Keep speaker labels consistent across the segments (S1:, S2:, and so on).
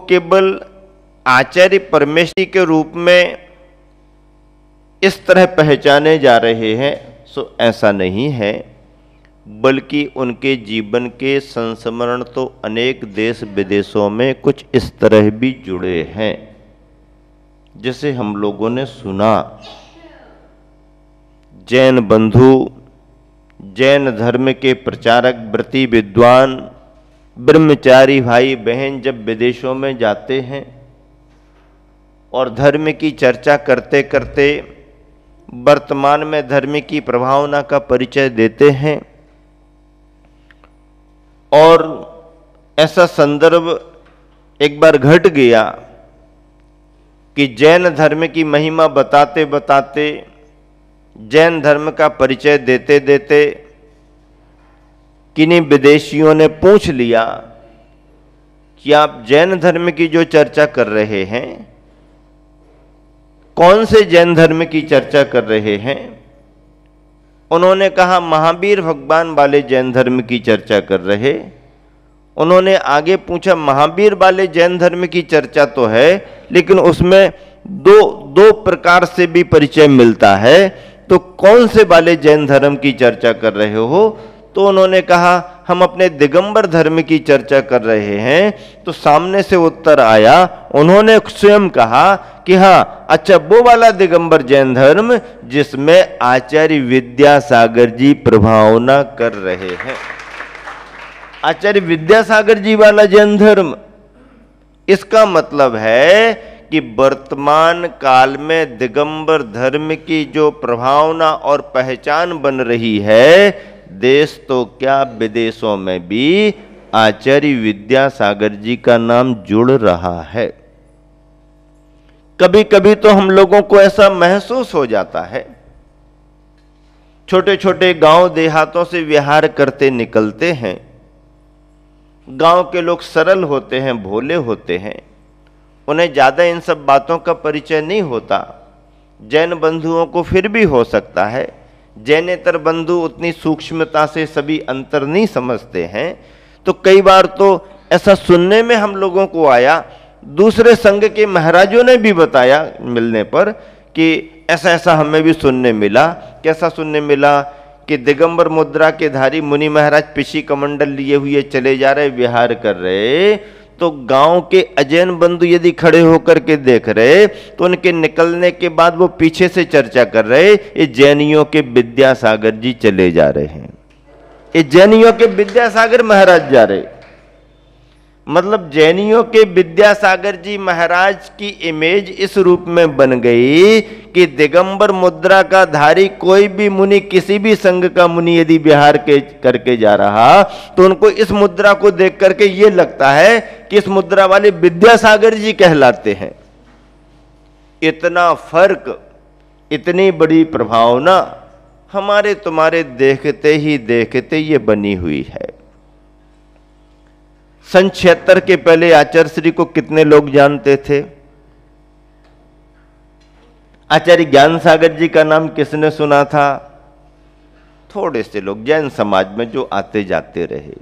S1: केवल आचार्य परमेश्वरी के रूप में इस तरह पहचाने जा रहे हैं, सो ऐसा नहीं है, बल्कि उनके जीवन के संस्मरण तो अनेक देश विदेशों में कुछ इस तरह भी जुड़े हैं। जैसे हम लोगों ने सुना, जैन बंधु, जैन धर्म के प्रचारक, व्रती, विद्वान, ब्रह्मचारी भाई बहन जब विदेशों में जाते हैं और धर्म की चर्चा करते करते वर्तमान में धर्म की प्रभावना का परिचय देते हैं, और ऐसा संदर्भ एक बार घट गया कि जैन धर्म की महिमा बताते बताते, जैन धर्म का परिचय देते देते किन्हीं विदेशियों ने पूछ लिया कि आप जैन धर्म की जो चर्चा कर रहे हैं, कौन से जैन धर्म की चर्चा कर रहे हैं? उन्होंने कहा महावीर भगवान वाले जैन धर्म की चर्चा कर रहे। उन्होंने आगे पूछा, महावीर वाले जैन धर्म की चर्चा तो है, लेकिन उसमें दो प्रकार से भी परिचय मिलता है, तो कौन से वाले जैन धर्म की चर्चा कर रहे हो? तो उन्होंने कहा हम अपने दिगंबर धर्म की चर्चा कर रहे हैं। तो सामने से उत्तर आया, उन्होंने स्वयं कहा कि हाँ, अच्छा वो वाला दिगंबर जैन धर्म जिसमें आचार्य विद्यासागर जी प्रभावना कर रहे हैं। आचार्य विद्यासागर जी वाला जैन धर्म, इसका मतलब है कि वर्तमान काल में दिगंबर धर्म की जो प्रभावना और पहचान बन रही है, देश तो क्या विदेशों में भी आचार्य विद्यासागर जी का नाम जुड़ रहा है। कभी कभी तो हम लोगों को ऐसा महसूस हो जाता है, छोटे छोटे गांव देहातों से विहार करते निकलते हैं, गांव के लोग सरल होते हैं, भोले होते हैं, उन्हें ज्यादा इन सब बातों का परिचय नहीं होता। जैन बंधुओं को फिर भी हो सकता है, जैनेतर बंधु उतनी सूक्ष्मता से सभी अंतर नहीं समझते हैं। तो कई बार तो ऐसा सुनने में हम लोगों को आया, दूसरे संघ के महाराजों ने भी बताया मिलने पर कि ऐसा ऐसा हमें भी सुनने मिला। कैसा सुनने मिला? कि दिगंबर मुद्रा के धारी मुनि महाराज पिशी कमंडल लिए हुए चले जा रहे, विहार कर रहे, तो गांव के अजैन बंधु यदि खड़े होकर के देख रहे तो उनके निकलने के बाद वो पीछे से चर्चा कर रहे, ये जैनियों के विद्यासागर जी चले जा रहे हैं, ये जैनियों के विद्यासागर महाराज जा रहे। मतलब जैनियों के विद्यासागर जी महाराज की इमेज इस रूप में बन गई कि दिगंबर मुद्रा का धारी कोई भी मुनि, किसी भी संघ का मुनि यदि विहार करके जा रहा तो उनको इस मुद्रा को देख करके ये लगता है कि इस मुद्रा वाले विद्यासागर जी कहलाते हैं। इतना फर्क, इतनी बड़ी प्रभावना हमारे तुम्हारे देखते ही देखते ये बनी हुई है। सन 76 के पहले आचार्य श्री को कितने लोग जानते थे? आचार्य ज्ञान सागर जी का नाम किसने सुना था? थोड़े से लोग जैन समाज में जो आते जाते रहे।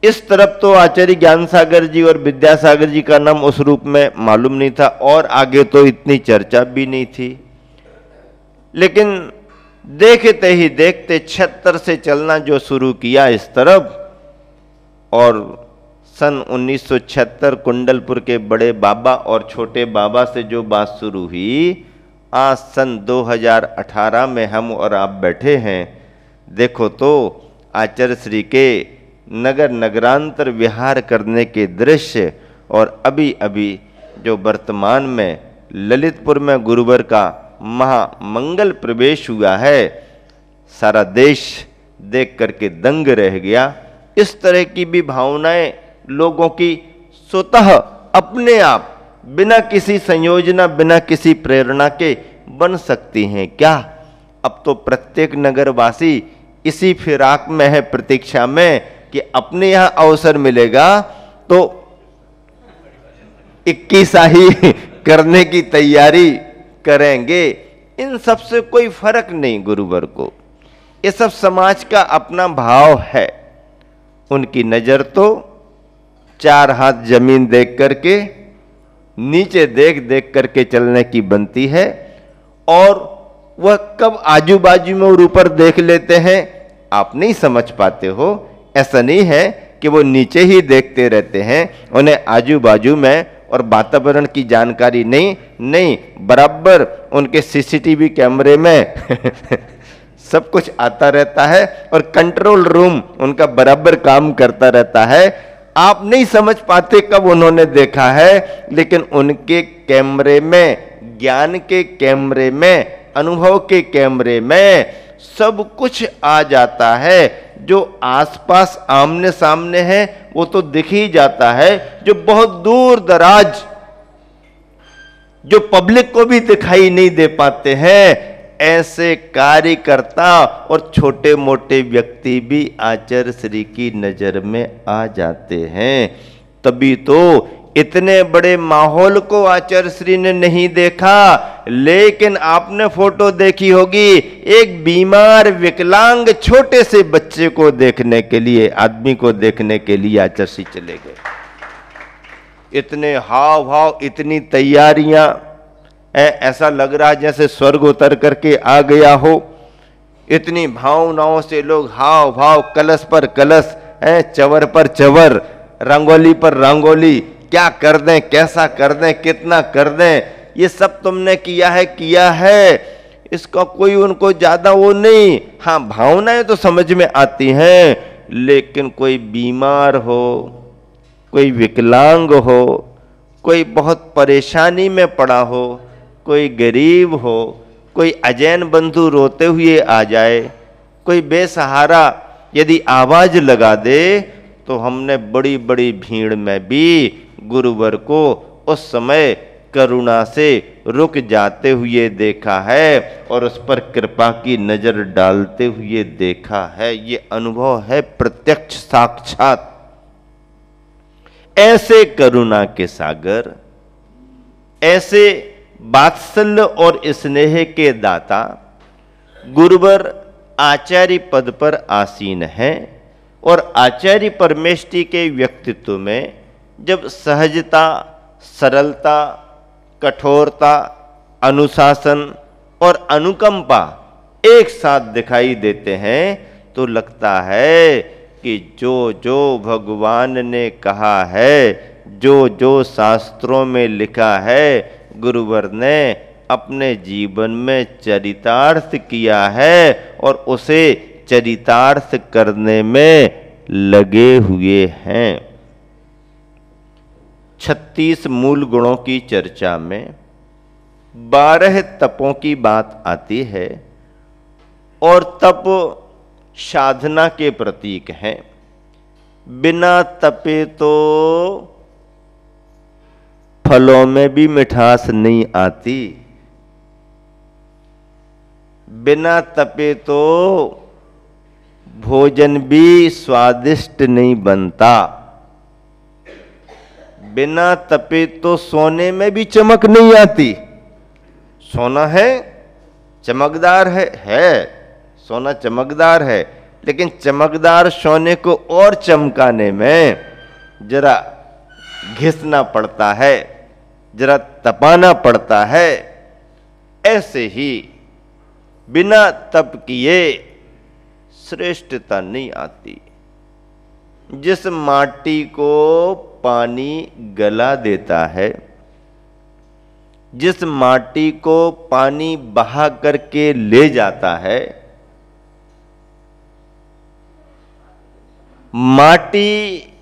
S1: इस तरफ तो आचार्य ज्ञान सागर जी और विद्यासागर जी का नाम उस रूप में मालूम नहीं था, और आगे तो इतनी चर्चा भी नहीं थी। लेकिन देखते ही देखते 76 से चलना जो शुरू किया इस तरफ, और सन 1976 कुंडलपुर के बड़े बाबा और छोटे बाबा से जो बात शुरू हुई, आज सन 2018 में हम और आप बैठे हैं। देखो तो आचार्य श्री के नगर नगरांतर विहार करने के दृश्य, और अभी अभी जो वर्तमान में ललितपुर में गुरुवर का महामंगल प्रवेश हुआ है, सारा देश देख करके दंग रह गया। इस तरह की भी भावनाएं लोगों की स्वतः अपने आप बिना किसी संयोजना, बिना किसी प्रेरणा के बन सकती हैं क्या? अब तो प्रत्येक नगरवासी इसी फिराक में है, प्रतीक्षा में कि अपने यहां अवसर मिलेगा तो 21 करने की तैयारी करेंगे। इन सब से कोई फर्क नहीं गुरुवर को, ये सब समाज का अपना भाव है। उनकी नजर तो चार हाथ जमीन देख करके, नीचे देख देख करके चलने की बनती है। और वह कब आजू बाजू में और ऊपर देख लेते हैं आप नहीं समझ पाते हो। ऐसा नहीं है कि वो नीचे ही देखते रहते हैं, उन्हें आजू बाजू में और वातावरण की जानकारी नहीं, बराबर उनके सीसीटीवी कैमरे में सब कुछ आता रहता है और कंट्रोल रूम उनका बराबर काम करता रहता है। आप नहीं समझ पाते कब उन्होंने देखा है, लेकिन उनके कैमरे में, ज्ञान के कैमरे में, अनुभव के कैमरे में सब कुछ आ जाता है। जो आसपास आमने सामने है वो तो दिख ही जाता है, जो बहुत दूर दराज, जो पब्लिक को भी दिखाई नहीं दे पाते हैं, ऐसे कार्यकर्ता और छोटे मोटे व्यक्ति भी आचार्य श्री की नजर में आ जाते हैं। तभी तो इतने बड़े माहौल को आचार्य श्री ने नहीं देखा, लेकिन आपने फोटो देखी होगी, एक बीमार विकलांग छोटे से बच्चे को देखने के लिए, आदमी को देखने के लिए आचार्य श्री चले गए। इतने हाव भाव, इतनी तैयारियां, ऐसा लग रहा है जैसे स्वर्ग उतर करके आ गया हो। इतनी भावनाओं से लोग हाव भाव, कलश पर कलश, चवर पर चवर, रंगोली पर रंगोली, क्या कर दें, कैसा कर दें, कितना कर दें, ये सब तुमने किया है, इसका कोई उनको ज्यादा वो नहीं। हाँ, भावनाएं तो समझ में आती हैं, लेकिन कोई बीमार हो, कोई विकलांग हो, कोई बहुत परेशानी में पड़ा हो, कोई गरीब हो, कोई अजैन बंधु रोते हुए आ जाए, कोई बेसहारा यदि आवाज लगा दे, तो हमने बड़ी बड़ी भीड़ में भी गुरुवर को उस समय करुणा से रुक जाते हुए देखा है और उस पर कृपा की नजर डालते हुए देखा है। ये अनुभव है प्रत्यक्ष, साक्षात। ऐसे करुणा के सागर, ऐसे वात्सल्य और स्नेह के दाता गुरुवर आचार्य पद पर आसीन हैं। और आचार्य परमेष्ठी के व्यक्तित्व में जब सहजता, सरलता, कठोरता, अनुशासन और अनुकंपा एक साथ दिखाई देते हैं, तो लगता है कि जो जो भगवान ने कहा है, जो जो शास्त्रों में लिखा है, गुरुवर ने अपने जीवन में चरितार्थ किया है और उसे चरितार्थ करने में लगे हुए हैं। 36 मूल गुणों की चर्चा में 12 तपों की बात आती है और तप साधना के प्रतीक हैं। बिना तपे तो फलों में भी मिठास नहीं आती, बिना तपे तो भोजन भी स्वादिष्ट नहीं बनता, बिना तपे तो सोने में भी चमक नहीं आती। सोना है, चमकदार है, सोना चमकदार है, लेकिन चमकदार सोने को और चमकाने में जरा घिसना पड़ता है, जरा तपाना पड़ता है। ऐसे ही बिना तप किए श्रेष्ठता नहीं आती। जिस माटी को पानी गला देता है, जिस माटी को पानी बहा करके ले जाता है, माटी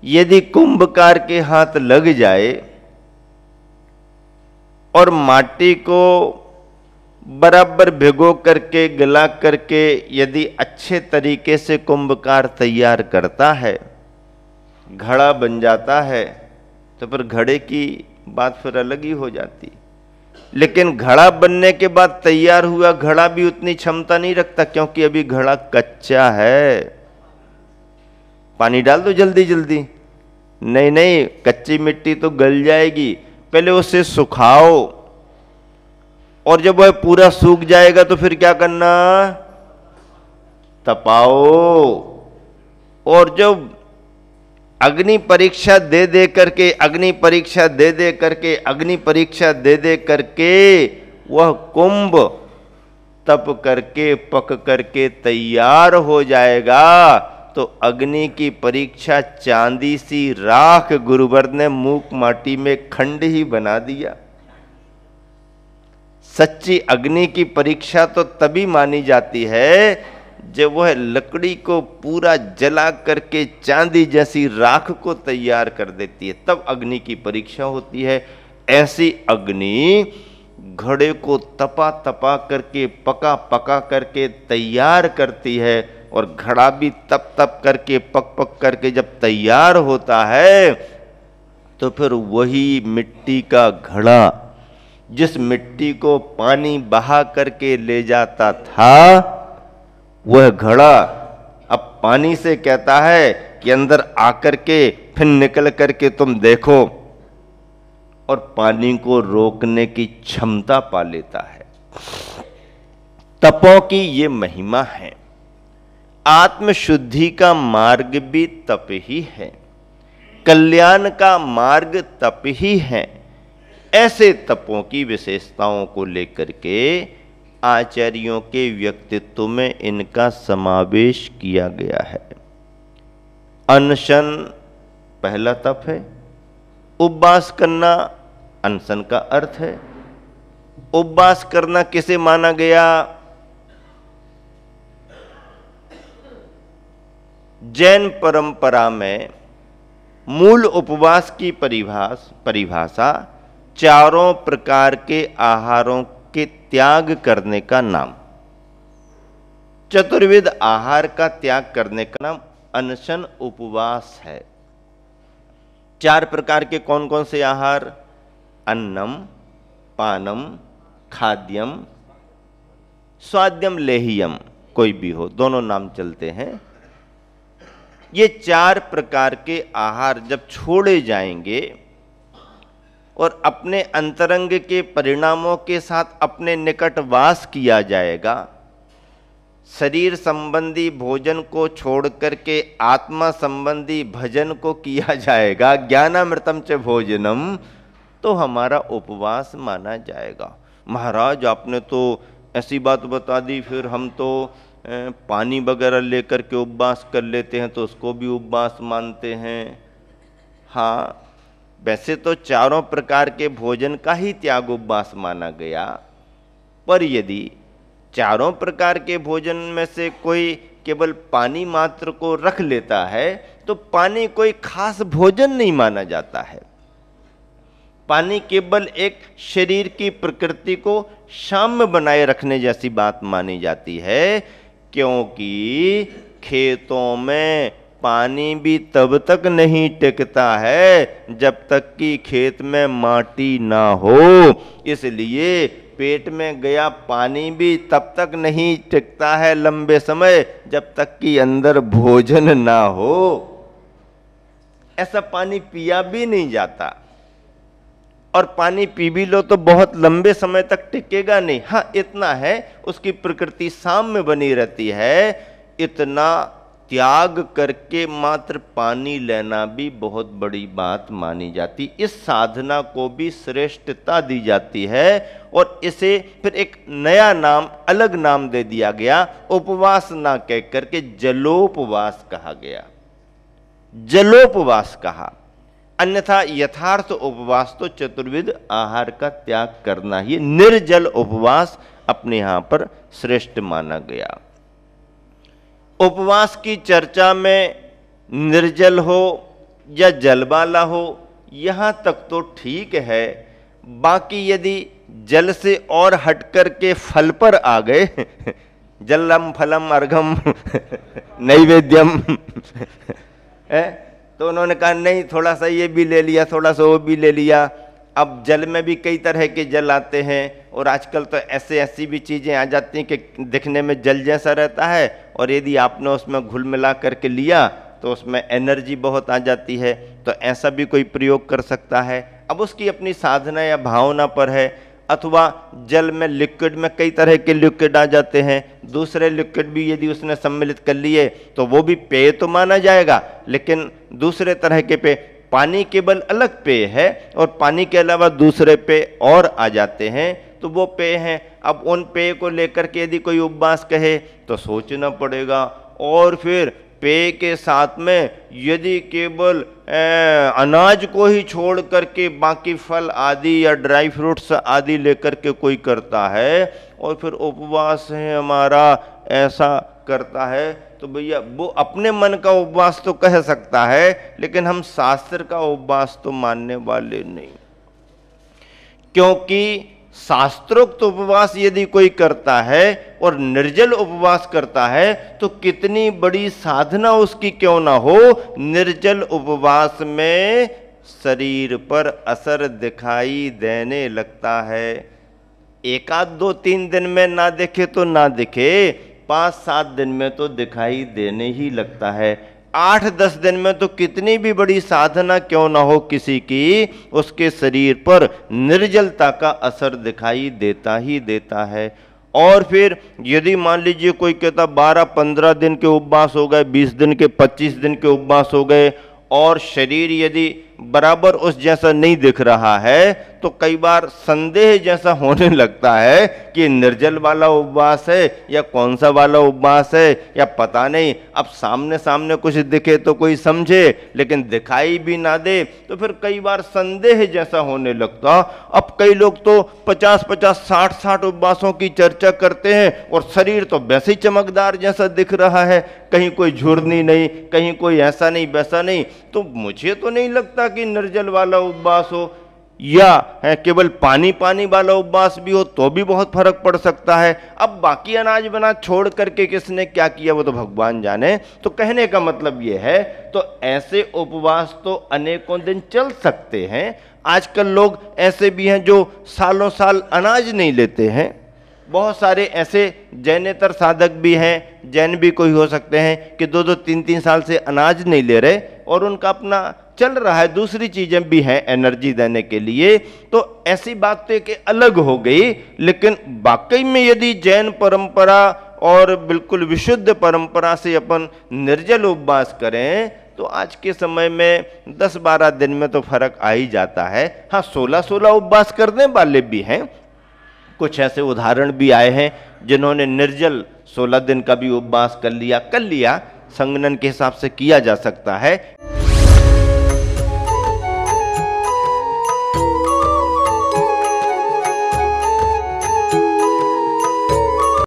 S1: यदि कुंभकार के हाथ लग जाए और माटी को बराबर भिगो करके, गला करके यदि अच्छे तरीके से कुंभकार तैयार करता है, घड़ा बन जाता है, तो फिर घड़े की बात फिर अलग ही हो जाती। लेकिन घड़ा बनने के बाद तैयार हुआ घड़ा भी उतनी क्षमता नहीं रखता, क्योंकि अभी घड़ा कच्चा है। पानी डाल दो जल्दी जल्दी, नहीं, कच्ची मिट्टी तो गल जाएगी, पहले उसे सुखाओ, और जब वह पूरा सूख जाएगा तो फिर क्या करना, तपाओ। और जब अग्नि परीक्षा दे दे करके, अग्नि परीक्षा दे दे करके, अग्नि परीक्षा दे दे करके वह कुंभ तप करके पक करके तैयार हो जाएगा। तो अग्नि की परीक्षा चांदी सी राख गुरुवर ने मूक माटी में खंड ही बना दिया। सच्ची अग्नि की परीक्षा तो तभी मानी जाती है जब वह लकड़ी को पूरा जला करके चांदी जैसी राख को तैयार कर देती है, तब अग्नि की परीक्षा होती है। ऐसी अग्नि घड़े को तपा तपा करके, पका पका करके तैयार करती है, और घड़ा भी तप तप करके, पक पक करके जब तैयार होता है तो फिर वही मिट्टी का घड़ा, जिस मिट्टी को पानी बहा करके ले जाता था, वह घड़ा अब पानी से कहता है कि अंदर आकर के फिर निकल करके तुम देखो, और पानी को रोकने की क्षमता पा लेता है। तपों की ये महिमा है। आत्मशुद्धि का मार्ग भी तप ही है, कल्याण का मार्ग तप ही है। ऐसे तपों की विशेषताओं को लेकर के आचार्यों के व्यक्तित्व में इनका समावेश किया गया है। अनशन पहला तप है। उपवास करना अनशन का अर्थ है। उपवास करना किसे माना गया? जैन परंपरा में मूल उपवास की परिभाषा चारों प्रकार के आहारों के त्याग करने का नाम, चतुर्विध आहार का त्याग करने का नाम अनशन उपवास है। 4 प्रकार के कौन कौन से आहार? अन्नम, पानम, खाद्यम, स्वाद्यम, लेह्यम, कोई भी हो, दोनों नाम चलते हैं। ये 4 प्रकार के आहार जब छोड़े जाएंगे और अपने अंतरंग के परिणामों के साथ अपने निकट वास किया जाएगा, शरीर संबंधी भोजन को छोड़ करके आत्मा संबंधी भजन को किया जाएगा, ज्ञानामृतम च भोजनम, तो हमारा उपवास माना जाएगा। महाराज आपने तो ऐसी बात बता दी, फिर हम तो पानी वगैरह लेकर के उपवास कर लेते हैं, तो उसको भी उपवास मानते हैं। हाँ, वैसे तो चारों प्रकार के भोजन का ही त्याग उपवास माना गया, पर यदि चारों प्रकार के भोजन में से कोई केवल पानी मात्र को रख लेता है तो पानी कोई खास भोजन नहीं माना जाता है। पानी केवल एक शरीर की प्रकृति को साम्य बनाए रखने जैसी बात मानी जाती है, क्योंकि खेतों में पानी भी तब तक नहीं टिकता है जब तक कि खेत में माटी ना हो। इसलिए पेट में गया पानी भी तब तक नहीं टिकता है लंबे समय जब तक कि अंदर भोजन ना हो। ऐसा पानी पिया भी नहीं जाता, और पानी पी भी लो तो बहुत लंबे समय तक टिकेगा नहीं। हाँ, इतना है, उसकी प्रकृति साम्य बनी रहती है। इतना त्याग करके मात्र पानी लेना भी बहुत बड़ी बात मानी जाती। इस साधना को भी श्रेष्ठता दी जाती है, और इसे फिर एक नया नाम, अलग नाम दे दिया गया। उपवास ना कह करके जलोपवास कहा गया, जलोपवास कहा। अन्यथा यथार्थ उपवास तो चतुर्विध आहार का त्याग करना ही, निर्जल उपवास अपने यहां पर श्रेष्ठ माना गया। उपवास की चर्चा में निर्जल हो या जल वाला हो, यहां तक तो ठीक है। बाकी यदि जल से और हटकर के फल पर आ गए, जलम फलम अर्घम नैवेद्यम तो उन्होंने कहा नहीं, थोड़ा सा ये भी ले लिया, थोड़ा सा वो भी ले लिया। अब जल में भी कई तरह के जल आते हैं, और आजकल तो ऐसी भी चीज़ें आ जाती हैं कि दिखने में जल जैसा रहता है, और यदि आपने उसमें घुल मिला करके लिया तो उसमें एनर्जी बहुत आ जाती है। तो ऐसा भी कोई प्रयोग कर सकता है। अब उसकी अपनी साधना या भावना पर है। अथवा जल में लिक्विड में कई तरह के लिक्विड आ जाते हैं, दूसरे लिक्विड भी यदि उसने सम्मिलित कर लिए तो वो भी पेय तो माना जाएगा, लेकिन दूसरे तरह के पेय, पानी केवल अलग पेय है और पानी के अलावा दूसरे पेय और आ जाते हैं तो वो पेय हैं। अब उन पेय को लेकर के यदि कोई उपवास कहे तो सोचना पड़ेगा। और फिर पेय के साथ में यदि केवल अनाज को ही छोड़ करके बाकी फल आदि या ड्राई फ्रूट्स आदि लेकर के कोई करता है और फिर उपवास है हमारा ऐसा करता है, तो भैया वो अपने मन का उपवास तो कह सकता है, लेकिन हम शास्त्र का उपवास तो मानने वाले नहीं। क्योंकि शास्त्रोक्त उपवास यदि कोई करता है और निर्जल उपवास करता है तो कितनी बड़ी साधना उसकी क्यों ना हो, निर्जल उपवास में शरीर पर असर दिखाई देने लगता है। एक आध दो तीन दिन में ना दिखे तो ना दिखे, 5-7 दिन में तो दिखाई देने ही लगता है। 8-10 दिन में तो कितनी भी बड़ी साधना क्यों ना हो किसी की, उसके शरीर पर निर्जलता का असर दिखाई देता ही देता है। और फिर यदि मान लीजिए कोई कहता 12-15 दिन के उपवास हो गए, 20 दिन के 25 दिन के उपवास हो गए और शरीर यदि बराबर उस जैसा नहीं दिख रहा है तो कई बार संदेह जैसा होने लगता है कि निर्जल वाला उपवास है या कौन सा वाला उपवास है, या पता नहीं। अब सामने सामने कुछ दिखे तो कोई समझे, लेकिन दिखाई भी ना दे तो फिर कई बार संदेह जैसा होने लगता। अब कई लोग तो 50-50, 60-60 उपवासों की चर्चा करते हैं और शरीर तो वैसे ही चमकदार जैसा दिख रहा है, कहीं कोई झुर्नी नहीं, कहीं कोई ऐसा नहीं वैसा नहीं। तो मुझे तो नहीं लगता कि निर्जल वाला उपवास हो या है केवल पानी पानी वाला उपवास भी हो तो भी बहुत फर्क पड़ सकता है। अब बाकी अनाज बना छोड़ करके किसने क्या किया वो तो भगवान जाने। तो कहने का मतलब ये है, तो ऐसे उपवास तो अनेकों दिन चल सकते हैं। आजकल लोग ऐसे भी हैं जो सालों साल अनाज नहीं लेते हैं। बहुत सारे ऐसे जैनेतर साधक भी हैं, जैन भी कोई हो सकते हैं कि 2-2, 3-3 साल से अनाज नहीं ले रहे और उनका अपना चल रहा है, दूसरी चीजें भी हैं एनर्जी देने के लिए। तो ऐसी बातें कि अलग हो गई, लेकिन वाकई में यदि जैन परंपरा और बिल्कुल विशुद्ध परंपरा से अपन निर्जल उपवास करें तो आज के समय में 10-12 दिन में तो फर्क आ ही जाता है। हाँ, 16-16 उपवास करने वाले भी हैं। कुछ ऐसे उदाहरण भी आए हैं जिन्होंने निर्जल 16 दिन का भी उपवास कर लिया। संगनन के हिसाब से किया जा सकता है।